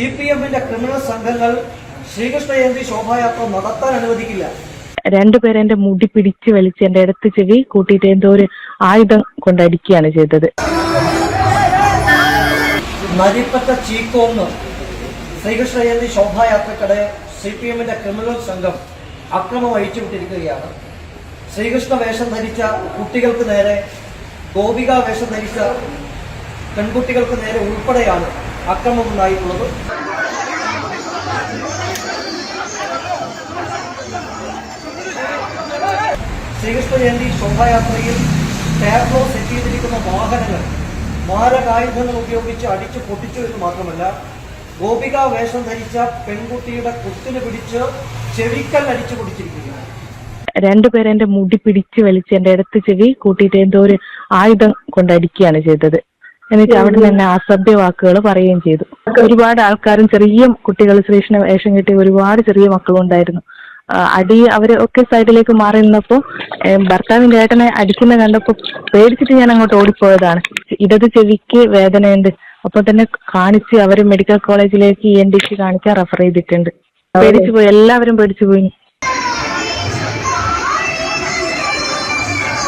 CPM-ന്റെ criminal സംഘങ്ങൾ ശ്രീകൃഷ്ണ ജയന്തി ശോഭായാത്ര നടത്താൻ അനുവദിക്കില്ല. രണ്ടുപേരെ എന്റെ മുടി പിടിച്ച് വലിച്ച് എന്റെ ഇടത്ത് ചെവി കൂട്ടിയിട്ട് എന്തോ ഒരു ആയുധം കൊണ്ടടിക്കുകയാണ് ചെയ്തത്. നരിപ്പറ്റ ചീക്കോന്ന് ശ്രീകൃഷ്ണ ജയന്തി ശോഭായാത്രക്കിടെ CPM-ന്റെ ക്രിമിനൽ സംഘം അക്രമം അഴിച്ചുവിട്ടിരിക്കുകയാണ്. ശ്രീകൃഷ്ണ വേഷം ധരിച്ച കുട്ടികൾക്ക് നേരെ, ഗോപിക വേഷം ധരിച്ച പെൺകുട്ടികൾക്ക് നേരെ ഉൾപ്പെടെയാണ് അക്രമം ഉണ്ടായിട്ടുള്ളത്. ശ്രീകൃഷ്ണ ജയന്തി ശോഭായാത്രയിൽ ടാബ്ലോ സെറ്റ് ചെയ്തിരിക്കുന്ന വാഹനങ്ങൾ മാരകായുധങ്ങൾ ഉപയോഗിച്ച് അടിച്ചു പൊട്ടിച്ചു എന്ന് മാത്രമല്ല, ഗോപിക വേഷം ധരിച്ച പെൺകുട്ടിയുടെ കുത്തിന് പിടിച്ച് ചെവിക്കൽ അടിച്ചു പൊടിച്ചിരിക്കുകയാണ്. രണ്ടുപേരെ എന്റെ മുടി പിടിച്ച് വലിച്ച് എന്റെ ഇടത്ത് ചെവി കൂട്ടിയിട്ട് എന്തോ ഒരു ആയുധം കൊണ്ടടിക്കുകയാണ് ചെയ്തത്. എന്നിട്ട് അവിടെ തന്നെ അസഭ്യ വാക്കുകൾ പറയുകയും ചെയ്തു. ഒരുപാട് ആൾക്കാരും ചെറിയ കുട്ടികൾ, ശ്രീകൃഷ്ണ വേഷം കെട്ടി ഒരുപാട് ചെറിയ മക്കളും ഉണ്ടായിരുന്നു. അടി അവര് ഒക്കെ സൈഡിലേക്ക് മാറി നിന്നപ്പോ ഭർത്താവിന്റെ ഏട്ടനെ അടിക്കുന്ന കണ്ടപ്പോ പേടിച്ചിട്ട് ഞാൻ അങ്ങോട്ട് ഓടിപ്പോയതാണ്. ഇടത് ചെവിക്ക് വേദനയുണ്ട്. അപ്പൊ തന്നെ കാണിച്ച് അവര് മെഡിക്കൽ കോളേജിലേക്ക് ENTക്ക് കാണിക്കാൻ റെഫർ ചെയ്തിട്ടുണ്ട്. പേടിച്ചു പോയി, എല്ലാവരും പേടിച്ചു പോയി.